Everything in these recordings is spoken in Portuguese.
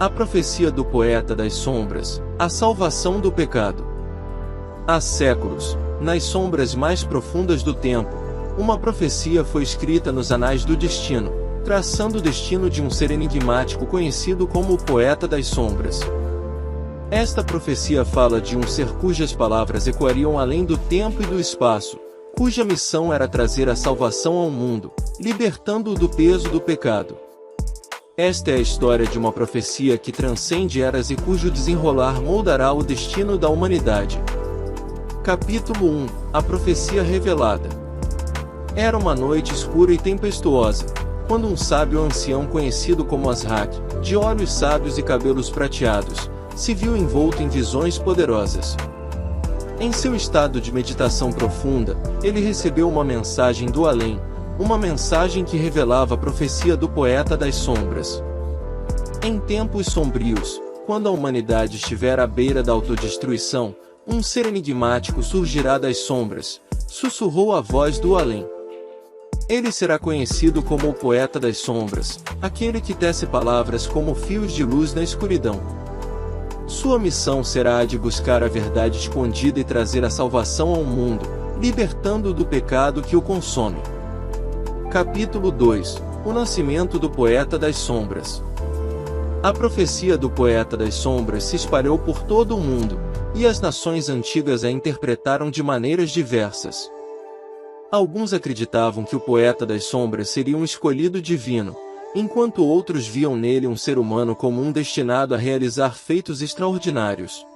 A profecia do poeta das sombras, a salvação do pecado. Há séculos, nas sombras mais profundas do tempo, uma profecia foi escrita nos anais do destino, traçando o destino de um ser enigmático conhecido como o poeta das sombras. Esta profecia fala de um ser cujas palavras ecoariam além do tempo e do espaço, cuja missão era trazer a salvação ao mundo, libertando-o do peso do pecado. Esta é a história de uma profecia que transcende eras e cujo desenrolar moldará o destino da humanidade. Capítulo 1 – A profecia revelada. Era uma noite escura e tempestuosa, quando um sábio ancião conhecido como Azrak, de olhos sábios e cabelos prateados, se viu envolto em visões poderosas. Em seu estado de meditação profunda, ele recebeu uma mensagem do além, uma mensagem que revelava a profecia do poeta das sombras. Em tempos sombrios, quando a humanidade estiver à beira da autodestruição, um ser enigmático surgirá das sombras, sussurrou a voz do além. Ele será conhecido como o poeta das sombras, aquele que tece palavras como fios de luz na escuridão. Sua missão será a de buscar a verdade escondida e trazer a salvação ao mundo, libertando-o do pecado que o consome. Capítulo 2 – O nascimento do poeta das sombras. A profecia do poeta das sombras se espalhou por todo o mundo, e as nações antigas a interpretaram de maneiras diversas. Alguns acreditavam que o poeta das sombras seria um escolhido divino, enquanto outros viam nele um ser humano comum destinado a realizar feitos extraordinários.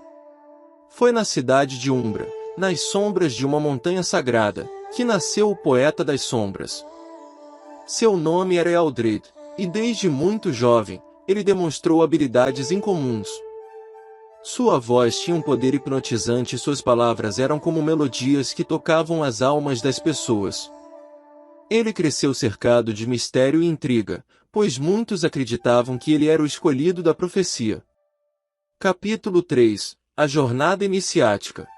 Foi na cidade de Umbra, nas sombras de uma montanha sagrada, que nasceu o poeta das sombras. Seu nome era Ealdred, e desde muito jovem, ele demonstrou habilidades incomuns. Sua voz tinha um poder hipnotizante e suas palavras eram como melodias que tocavam as almas das pessoas. Ele cresceu cercado de mistério e intriga, pois muitos acreditavam que ele era o escolhido da profecia. Capítulo 3 – A jornada iniciática.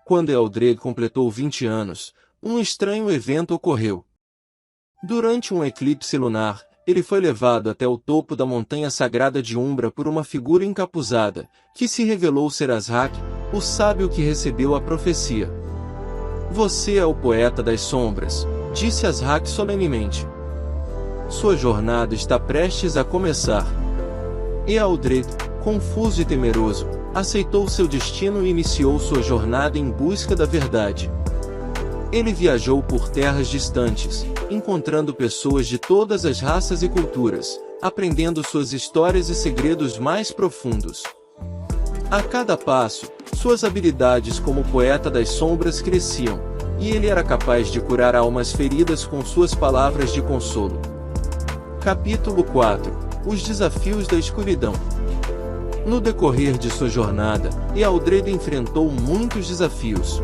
Quando Ealdred completou 20 anos, um estranho evento ocorreu. Durante um eclipse lunar, ele foi levado até o topo da montanha sagrada de Umbra por uma figura encapuzada, que se revelou ser Azrak, o sábio que recebeu a profecia. Você é o poeta das sombras, disse Azrak solenemente. Sua jornada está prestes a começar. Ealdred, confuso e temeroso, aceitou seu destino e iniciou sua jornada em busca da verdade. Ele viajou por terras distantes, encontrando pessoas de todas as raças e culturas, aprendendo suas histórias e segredos mais profundos. A cada passo, suas habilidades como poeta das sombras cresciam, e ele era capaz de curar almas feridas com suas palavras de consolo. Capítulo 4 – Os desafios da escuridão. No decorrer de sua jornada, Ealdred enfrentou muitos desafios.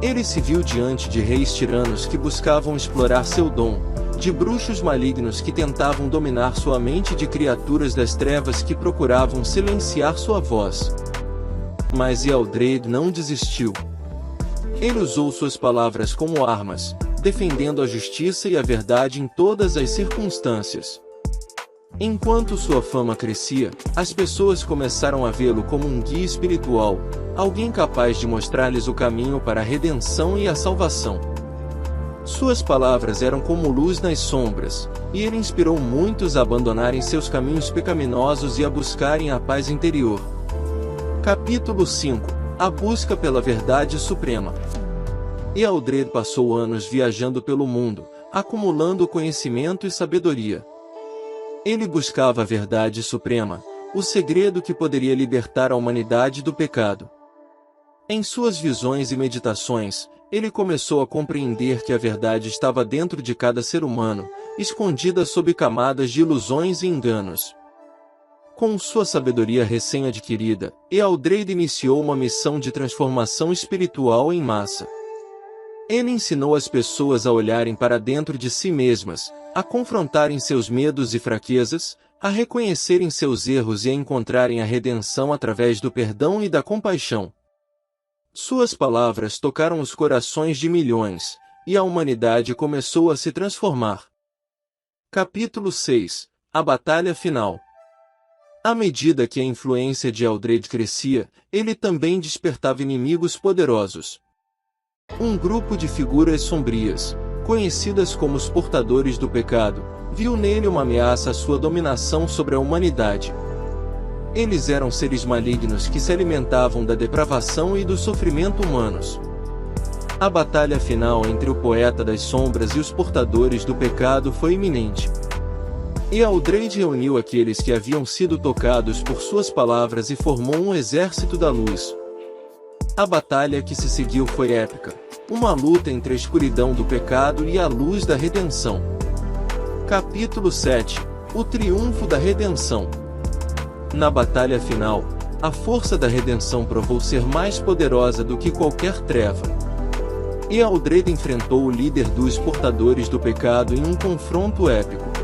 Ele se viu diante de reis tiranos que buscavam explorar seu dom, de bruxos malignos que tentavam dominar sua mente e de criaturas das trevas que procuravam silenciar sua voz. Mas Ealdred não desistiu. Ele usou suas palavras como armas, defendendo a justiça e a verdade em todas as circunstâncias. Enquanto sua fama crescia, as pessoas começaram a vê-lo como um guia espiritual, alguém capaz de mostrar-lhes o caminho para a redenção e a salvação. Suas palavras eram como luz nas sombras, e ele inspirou muitos a abandonarem seus caminhos pecaminosos e a buscarem a paz interior. Capítulo 5 – A busca pela verdade suprema. Ealdred passou anos viajando pelo mundo, acumulando conhecimento e sabedoria. Ele buscava a verdade suprema, o segredo que poderia libertar a humanidade do pecado. Em suas visões e meditações, ele começou a compreender que a verdade estava dentro de cada ser humano, escondida sob camadas de ilusões e enganos. Com sua sabedoria recém-adquirida, Ealdred iniciou uma missão de transformação espiritual em massa. Ele ensinou as pessoas a olharem para dentro de si mesmas, a confrontarem seus medos e fraquezas, a reconhecerem seus erros e a encontrarem a redenção através do perdão e da compaixão. Suas palavras tocaram os corações de milhões, e a humanidade começou a se transformar. Capítulo 6 – A batalha final. À medida que a influência de Eldred crescia, ele também despertava inimigos poderosos. Um grupo de figuras sombrias, conhecidas como os Portadores do Pecado, viu nele uma ameaça à sua dominação sobre a humanidade. Eles eram seres malignos que se alimentavam da depravação e do sofrimento humanos. A batalha final entre o Poeta das Sombras e os Portadores do Pecado foi iminente. E Eldred reuniu aqueles que haviam sido tocados por suas palavras e formou um exército da luz. A batalha que se seguiu foi épica, uma luta entre a escuridão do pecado e a luz da redenção. Capítulo 7 – O triunfo da redenção. Na batalha final, a força da redenção provou ser mais poderosa do que qualquer treva. E Eldred enfrentou o líder dos Portadores do Pecado em um confronto épico.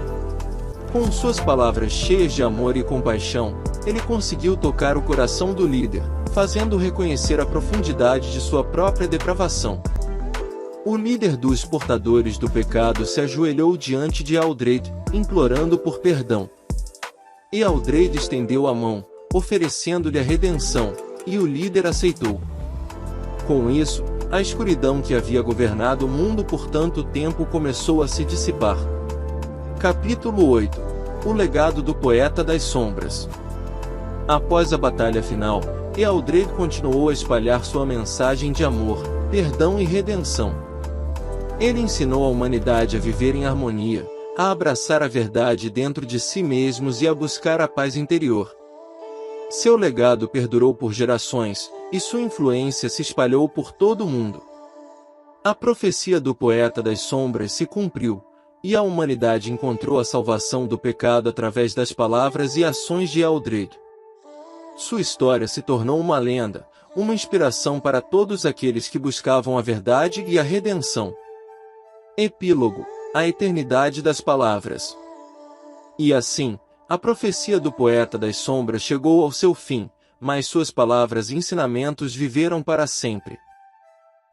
Com suas palavras cheias de amor e compaixão, ele conseguiu tocar o coração do líder, fazendo reconhecer a profundidade de sua própria depravação. O líder dos Portadores do Pecado se ajoelhou diante de Eldred, implorando por perdão. E Eldred estendeu a mão, oferecendo-lhe a redenção, e o líder aceitou. Com isso, a escuridão que havia governado o mundo por tanto tempo começou a se dissipar. Capítulo 8 – O legado do Poeta das Sombras. Após a batalha final, Eldred continuou a espalhar sua mensagem de amor, perdão e redenção. Ele ensinou a humanidade a viver em harmonia, a abraçar a verdade dentro de si mesmos e a buscar a paz interior. Seu legado perdurou por gerações, e sua influência se espalhou por todo o mundo. A profecia do Poeta das Sombras se cumpriu, e a humanidade encontrou a salvação do pecado através das palavras e ações de Eldred. Sua história se tornou uma lenda, uma inspiração para todos aqueles que buscavam a verdade e a redenção. Epílogo – A eternidade das palavras. E assim, a profecia do Poeta das Sombras chegou ao seu fim, mas suas palavras e ensinamentos viveram para sempre.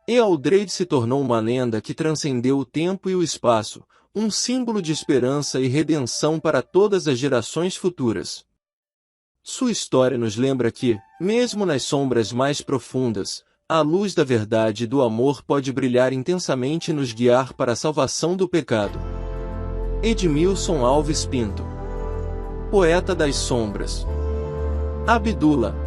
Eldred se tornou uma lenda que transcendeu o tempo e o espaço, um símbolo de esperança e redenção para todas as gerações futuras. Sua história nos lembra que, mesmo nas sombras mais profundas, a luz da verdade e do amor pode brilhar intensamente e nos guiar para a salvação do pecado. Edmilson Alves Pinto. Poeta das Sombras. Abdullah